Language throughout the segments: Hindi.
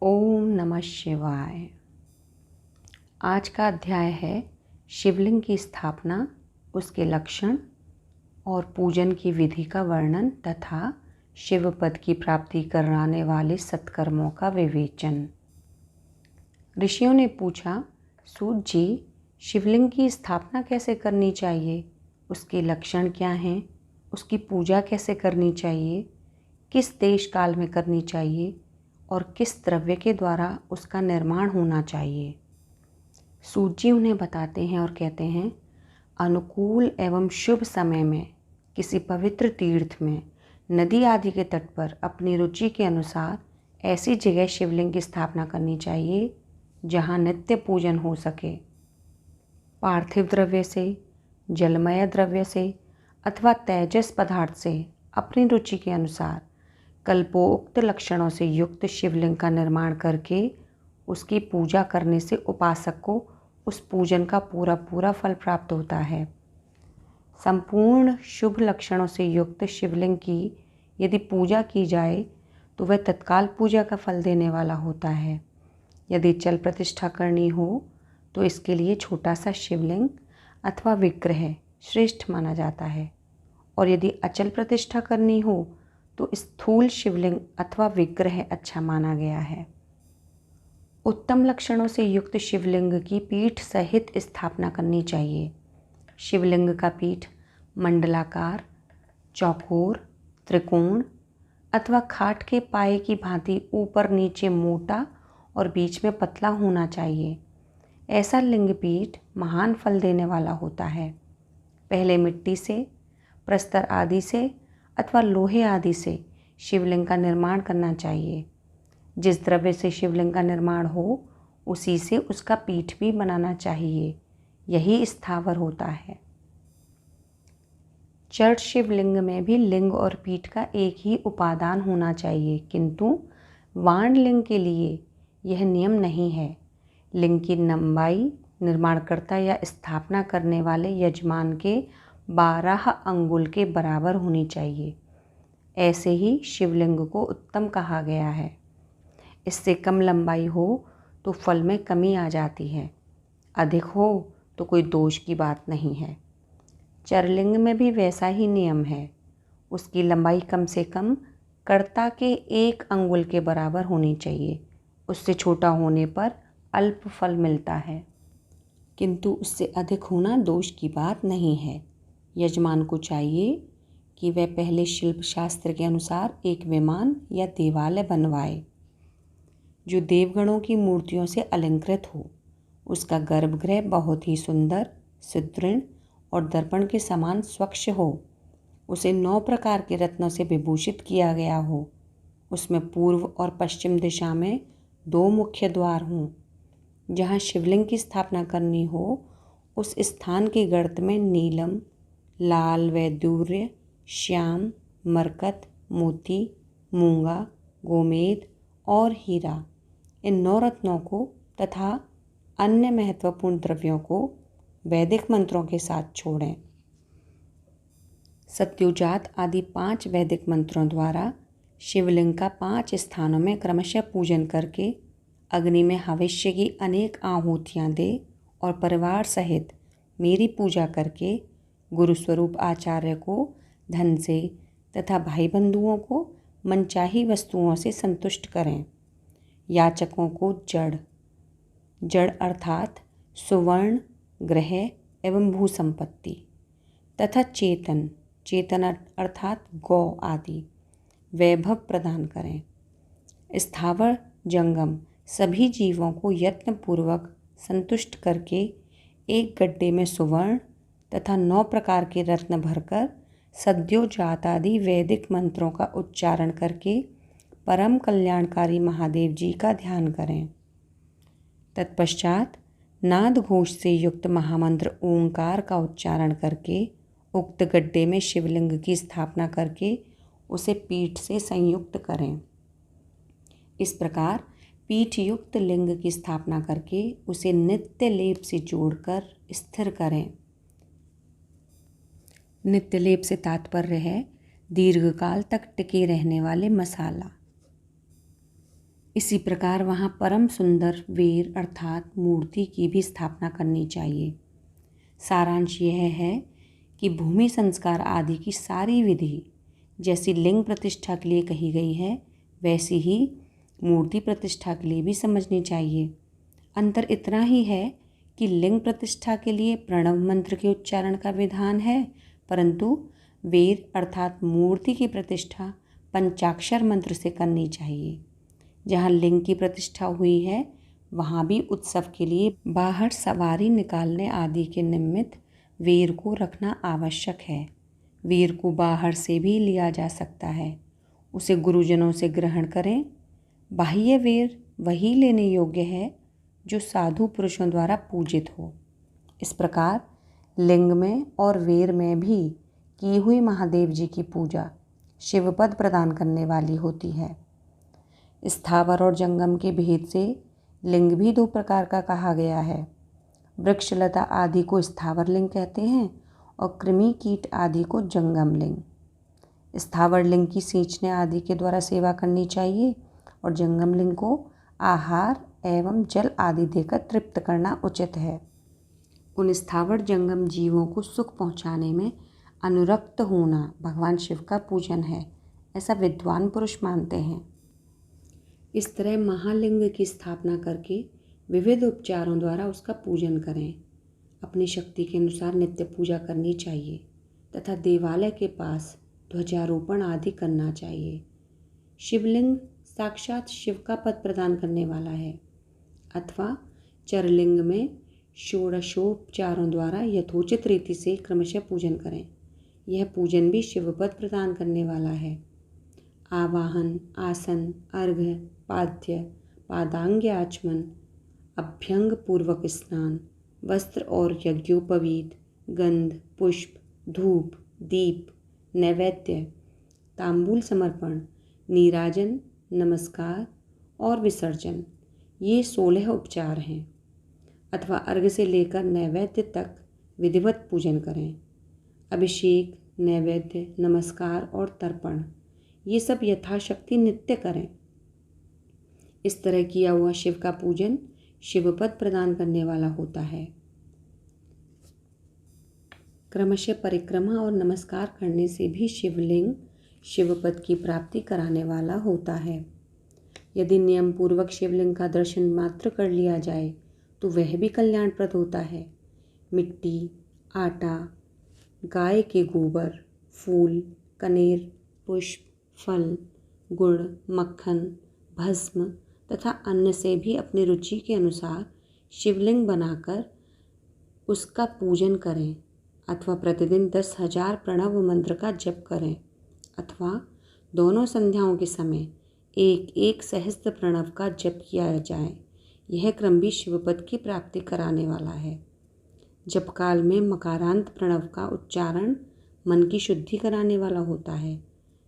ओम नमः शिवाय। आज का अध्याय है शिवलिंग की स्थापना, उसके लक्षण और पूजन की विधि का वर्णन तथा शिव पद की प्राप्ति कराने वाले सत्कर्मों का विवेचन। ऋषियों ने पूछा, सूत जी, शिवलिंग की स्थापना कैसे करनी चाहिए? उसके लक्षण क्या हैं? उसकी पूजा कैसे करनी चाहिए? किस देश काल में करनी चाहिए और किस द्रव्य के द्वारा उसका निर्माण होना चाहिए? सूत जी उन्हें बताते हैं और कहते हैं, अनुकूल एवं शुभ समय में किसी पवित्र तीर्थ में, नदी आदि के तट पर अपनी रुचि के अनुसार ऐसी जगह शिवलिंग की स्थापना करनी चाहिए जहाँ नित्य पूजन हो सके। पार्थिव द्रव्य से, जलमय द्रव्य से अथवा तेजस पदार्थ से अपनी रुचि के अनुसार कल्पोक्त लक्षणों से युक्त शिवलिंग का निर्माण करके उसकी पूजा करने से उपासक को उस पूजन का पूरा पूरा फल प्राप्त होता है। संपूर्ण शुभ लक्षणों से युक्त शिवलिंग की यदि पूजा की जाए तो वह तत्काल पूजा का फल देने वाला होता है। यदि चल प्रतिष्ठा करनी हो तो इसके लिए छोटा सा शिवलिंग अथवा विग्रह श्रेष्ठ माना जाता है, और यदि अचल प्रतिष्ठा करनी हो तो स्थूल शिवलिंग अथवा विग्रह अच्छा माना गया है। उत्तम लक्षणों से युक्त शिवलिंग की पीठ सहित स्थापना करनी चाहिए। शिवलिंग का पीठ मंडलाकार, चौकोर, त्रिकोण अथवा खाट के पाए की भांति ऊपर नीचे मोटा और बीच में पतला होना चाहिए। ऐसा लिंग पीठ महान फल देने वाला होता है। पहले मिट्टी से, प्रस्तर आदि से अथवा लोहे आदि से शिवलिंग का निर्माण करना चाहिए। जिस द्रव्य से शिवलिंग का निर्माण हो उसी से उसका पीठ भी बनाना चाहिए। यही स्थावर होता है। चर्च शिवलिंग में भी लिंग और पीठ का एक ही उपादान होना चाहिए, किंतु वाण लिंग के लिए यह नियम नहीं है। लिंग की लंबाई निर्माणकर्ता या स्थापना करने वाले यजमान के 12 अंगुल के बराबर होनी चाहिए। ऐसे ही शिवलिंग को उत्तम कहा गया है। इससे कम लंबाई हो तो फल में कमी आ जाती है, अधिक हो तो कोई दोष की बात नहीं है। चरलिंग में भी वैसा ही नियम है। उसकी लंबाई कम से कम कर्ता के 1 अंगुल के बराबर होनी चाहिए। उससे छोटा होने पर अल्प फल मिलता है, किंतु उससे अधिक होना दोष की बात नहीं है। यजमान को चाहिए कि वह पहले शिल्प शास्त्र के अनुसार एक विमान या देवालय बनवाए जो देवगणों की मूर्तियों से अलंकृत हो। उसका गर्भगृह बहुत ही सुंदर, सुदृढ़ और दर्पण के समान स्वच्छ हो। उसे 9 प्रकार के रत्नों से विभूषित किया गया हो। उसमें पूर्व और पश्चिम दिशा में 2 मुख्य द्वार हों। जहाँ शिवलिंग की स्थापना करनी हो उस स्थान के गर्त में नीलम, लाल वैदूर्य, श्याम, मरकत, मोती, मूंगा, गोमेद और हीरा, इन 9 रत्नों को तथा अन्य महत्वपूर्ण द्रव्यों को वैदिक मंत्रों के साथ छोड़ें। सत्योजात आदि 5 वैदिक मंत्रों द्वारा शिवलिंग का 5 स्थानों में क्रमशः पूजन करके अग्नि में हविष्य की अनेक आहुतियाँ दे और परिवार सहित मेरी पूजा करके गुरुस्वरूप आचार्य को धन से तथा भाई बंधुओं को मनचाही वस्तुओं से संतुष्ट करें। याचकों को जड़ अर्थात सुवर्ण, ग्रह एवं भू संपत्ति तथा चेतन अर्थात गौ आदि वैभव प्रदान करें। स्थावर जंगम सभी जीवों को यत्नपूर्वक संतुष्ट करके एक गड्ढे में सुवर्ण तथा 9 प्रकार के रत्न भरकर सद्योजात आदि वैदिक मंत्रों का उच्चारण करके परम कल्याणकारी महादेव जी का ध्यान करें। तत्पश्चात नाद घोष से युक्त महामंत्र ओंकार का उच्चारण करके उक्त गड्ढे में शिवलिंग की स्थापना करके उसे पीठ से संयुक्त करें। इस प्रकार पीठ युक्त लिंग की स्थापना करके उसे नित्य लेप से जोड़कर स्थिर करें। नित्य लेप से तात्पर्य है दीर्घकाल तक टिके रहने वाले मसाला। इसी प्रकार वहाँ परम सुंदर वीर अर्थात मूर्ति की भी स्थापना करनी चाहिए। सारांश यह है कि भूमि संस्कार आदि की सारी विधि जैसी लिंग प्रतिष्ठा के लिए कही गई है, वैसी ही मूर्ति प्रतिष्ठा के लिए भी समझनी चाहिए। अंतर इतना ही है कि लिंग प्रतिष्ठा के लिए प्रणव मंत्र के उच्चारण का विधान है, परंतु वेद अर्थात मूर्ति की प्रतिष्ठा पंचाक्षर मंत्र से करनी चाहिए। जहाँ लिंग की प्रतिष्ठा हुई है वहाँ भी उत्सव के लिए बाहर सवारी निकालने आदि के निमित्त वीर को रखना आवश्यक है। वीर को बाहर से भी लिया जा सकता है, उसे गुरुजनों से ग्रहण करें। बाह्य वीर वही लेने योग्य है जो साधु पुरुषों द्वारा पूजित हो। इस प्रकार लिंग में और वीर में भी की हुई महादेव जी की पूजा शिवपद प्रदान करने वाली होती है। स्थावर और जंगम के भेद से लिंग भी दो प्रकार का कहा गया है। वृक्षलता आदि को स्थावर लिंग कहते हैं और कृमि कीट आदि को जंगम लिंग। स्थावर लिंग की सींचने आदि के द्वारा सेवा करनी चाहिए और जंगम लिंग को आहार एवं जल आदि देकर तृप्त करना उचित है। उन स्थावर जंगम जीवों को सुख पहुँचाने में अनुरक्त होना भगवान शिव का पूजन है, ऐसा विद्वान पुरुष मानते हैं। इस तरह महालिंग की स्थापना करके विविध उपचारों द्वारा उसका पूजन करें। अपनी शक्ति के अनुसार नित्य पूजा करनी चाहिए तथा देवालय के पास ध्वजारोपण आदि करना चाहिए। शिवलिंग साक्षात शिव का पद प्रदान करने वाला है, अथवा चरलिंग में षोडशोपचारों द्वारा यथोचित रीति से क्रमशः पूजन करें। यह पूजन भी शिवपद प्रदान करने वाला है। आवाहन, आसन, अर्घ्य, पाद्य, पादांग्य आचमन, अभ्यंग पूर्वक स्नान, वस्त्र और यज्ञोपवीत, गंध, पुष्प, धूप, दीप, नैवेद्य, तांबूल समर्पण, नीराजन, नमस्कार और विसर्जन, ये 16 उपचार हैं। अथवा अर्घ्य से लेकर नैवेद्य तक विधिवत पूजन करें। अभिषेक, नैवेद्य, नमस्कार और तर्पण, ये सब यथाशक्ति नित्य करें। इस तरह किया हुआ शिव का पूजन शिवपद प्रदान करने वाला होता है। क्रमशः परिक्रमा और नमस्कार करने से भी शिवलिंग शिवपद की प्राप्ति कराने वाला होता है। यदि नियम पूर्वक शिवलिंग का दर्शन मात्र कर लिया जाए तो वह भी कल्याणप्रद होता है। मिट्टी, आटा, गाय के गोबर, फूल, कनेर, पुष्प, फल, गुड़, मक्खन, भस्म तथा अन्न से भी अपनी रुचि के अनुसार शिवलिंग बनाकर उसका पूजन करें, अथवा प्रतिदिन 10,000 प्रणव मंत्र का जप करें, अथवा दोनों संध्याओं के समय एक एक सहस्त्र प्रणव का जप किया जाए। यह क्रम भी शिवपद की प्राप्ति कराने वाला है। जप काल में मकारांत प्रणव का उच्चारण मन की शुद्धि कराने वाला होता है।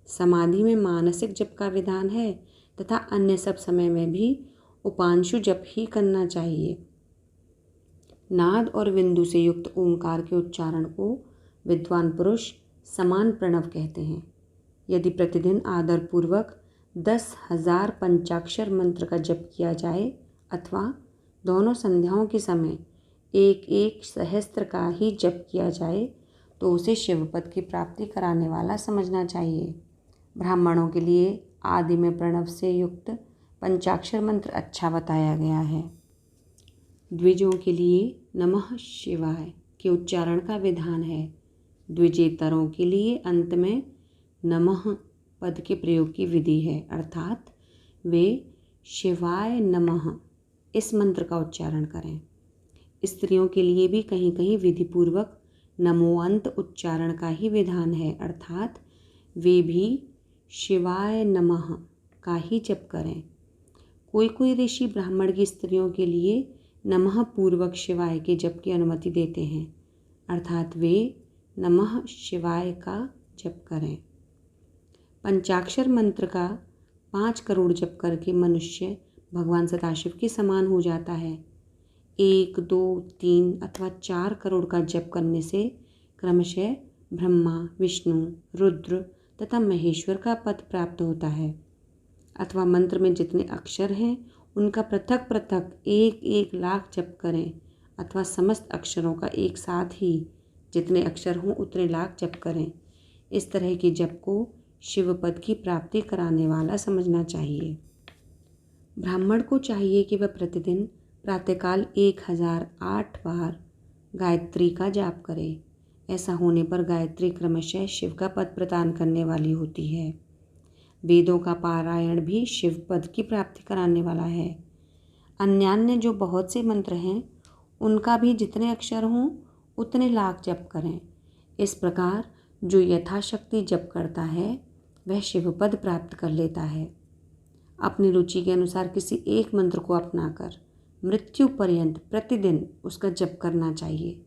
समाधि में मानसिक जप का विधान है तथा अन्य सब समय में भी उपांशु जप ही करना चाहिए। नाद और बिंदु से युक्त ओंकार के उच्चारण को विद्वान पुरुष समान प्रणव कहते हैं। यदि प्रतिदिन आदरपूर्वक 10,000 पंचाक्षर मंत्र का जप किया जाए अथवा दोनों संध्याओं के समय एक एक सहस्त्र का ही जप किया जाए तो उसे शिवपद की प्राप्ति कराने वाला समझना चाहिए। ब्राह्मणों के लिए आदि में प्रणव से युक्त पंचाक्षर मंत्र अच्छा बताया गया है। द्विजों के लिए नमः शिवाय के उच्चारण का विधान है। द्विजेतरों के लिए अंत में नमः पद के प्रयोग की विधि है, अर्थात वे शिवाय नमः इस मंत्र का उच्चारण करें। स्त्रियों के लिए भी कहीं कहीं विधिपूर्वक नमोअंत उच्चारण का ही विधान है, अर्थात वे भी शिवाय नमः का ही जप करें। कोई कोई ऋषि ब्राह्मण की स्त्रियों के लिए नमः पूर्वक शिवाय के जप की अनुमति देते हैं, अर्थात वे नमः शिवाय का जप करें। पंचाक्षर मंत्र का 5 करोड़ जप करके मनुष्य भगवान सदाशिव के समान हो जाता है। 1, 2, 3 अथवा 4 करोड़ का जप करने से क्रमशः ब्रह्मा, विष्णु, रुद्र तथा महेश्वर का पद प्राप्त होता है। अथवा मंत्र में जितने अक्षर हैं उनका पृथक पृथक 1-1 लाख जप करें, अथवा समस्त अक्षरों का एक साथ ही जितने अक्षर हों उतने लाख जप करें। इस तरह के जप को शिव पद की प्राप्ति कराने वाला समझना चाहिए। ब्राह्मण को चाहिए कि वह प्रतिदिन प्रातःकाल 1008 बार गायत्री का जाप करे। ऐसा होने पर गायत्री क्रमशः शिव का पद प्रदान करने वाली होती है। वेदों का पारायण भी शिव पद की प्राप्ति कराने वाला है। अन्यान्य जो बहुत से मंत्र हैं उनका भी जितने अक्षर हों उतने लाख जप करें। इस प्रकार जो यथाशक्ति जप करता है वह शिव पद प्राप्त कर लेता है। अपनी रुचि के अनुसार किसी एक मंत्र को अपनाकर मृत्यु पर्यंत प्रतिदिन उसका जप करना चाहिए,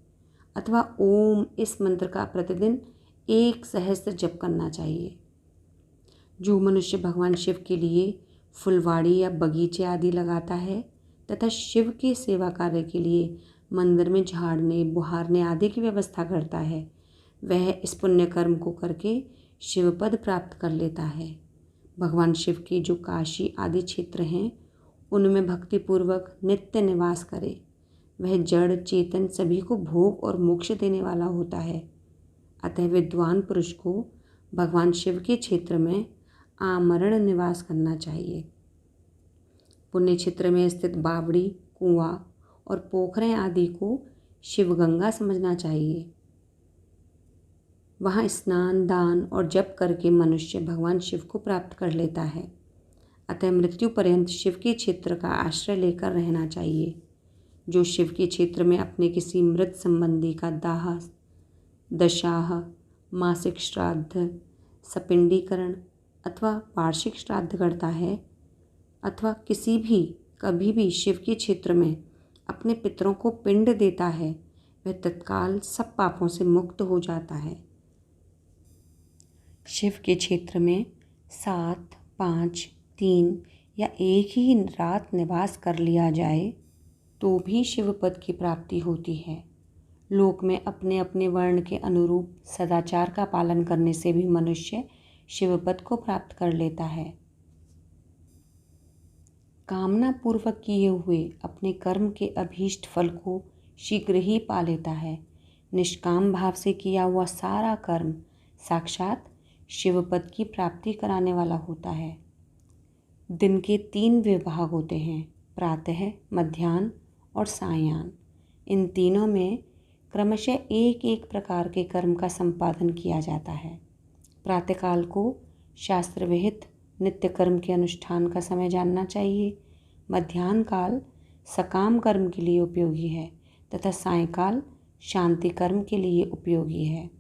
अथवा ओम इस मंत्र का प्रतिदिन 1 सहस्त्र जप करना चाहिए। जो मनुष्य भगवान शिव के लिए फुलवाड़ी या बगीचे आदि लगाता है तथा शिव के सेवा कार्य के लिए मंदिर में झाड़ने बुहारने आदि की व्यवस्था करता है, वह इस पुण्य कर्म को करके शिव पद प्राप्त कर लेता है। भगवान शिव के जो काशी आदि क्षेत्र हैं उनमें भक्तिपूर्वक नित्य निवास करे। वह जड़ चेतन सभी को भोग और मोक्ष देने वाला होता है। अतः विद्वान पुरुष को भगवान शिव के क्षेत्र में आमरण निवास करना चाहिए। पुण्य क्षेत्र में स्थित बावड़ी, कुआं और पोखरें आदि को शिवगंगा समझना चाहिए। वहाँ स्नान दान और जप करके मनुष्य भगवान शिव को प्राप्त कर लेता है। अतः मृत्यु पर्यंत शिव के क्षेत्र का आश्रय लेकर रहना चाहिए। जो शिव के क्षेत्र में अपने किसी मृत संबंधी का दाह, दशाह, मासिक श्राद्ध, सपिंडीकरण अथवा वार्षिक श्राद्ध करता है, अथवा कभी भी शिव के क्षेत्र में अपने पितरों को पिंड देता है, वह तत्काल सब पापों से मुक्त हो जाता है। शिव के क्षेत्र में 7, 5, 3 या एक ही रात निवास कर लिया जाए तो भी शिव पद की प्राप्ति होती है। लोक में अपने अपने वर्ण के अनुरूप सदाचार का पालन करने से भी मनुष्य शिव पद को प्राप्त कर लेता है। कामना पूर्वक किए हुए अपने कर्म के अभीष्ट फल को शीघ्र ही पा लेता है। निष्काम भाव से किया हुआ सारा कर्म साक्षात शिव पद की प्राप्ति कराने वाला होता है। दिन के 3 विभाग होते हैं, प्रातः, मध्याह्न और सायाह्न। इन तीनों में क्रमशः एक एक प्रकार के कर्म का संपादन किया जाता है। प्रातःकाल को शास्त्र विहित नित्य कर्म के अनुष्ठान का समय जानना चाहिए। मध्याह्न काल सकाम कर्म के लिए उपयोगी है तथा सायंकाल शांति कर्म के लिए उपयोगी है।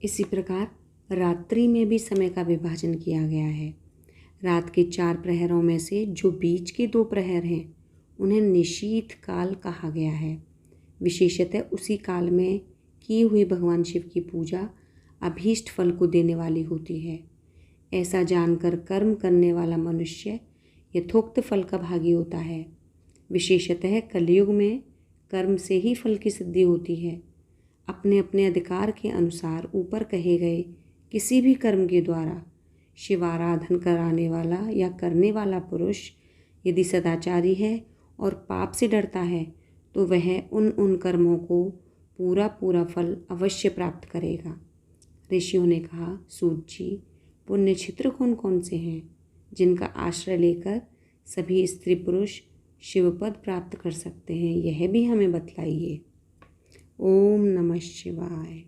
इसी प्रकार रात्रि में भी समय का विभाजन किया गया है। रात के 4 प्रहरों में से जो बीच के 2 प्रहर हैं उन्हें निशीथ काल कहा गया है। विशेषतः उसी काल में की हुई भगवान शिव की पूजा अभीष्ट फल को देने वाली होती है। ऐसा जानकर कर्म करने वाला मनुष्य यथोक्त फल का भागी होता है। विशेषतः कलयुग में कर्म से ही फल की सिद्धि होती है। अपने अपने अधिकार के अनुसार ऊपर कहे गए किसी भी कर्म के द्वारा शिवाराधन कराने वाला या करने वाला पुरुष यदि सदाचारी है और पाप से डरता है तो वह उन कर्मों को पूरा फल अवश्य प्राप्त करेगा। ऋषियों ने कहा, सूत जी, पुण्य क्षेत्र कौन कौन से हैं जिनका आश्रय लेकर सभी स्त्री पुरुष शिवपद प्राप्त कर सकते हैं, यह भी हमें बतलाइए। ओम नमः शिवाय।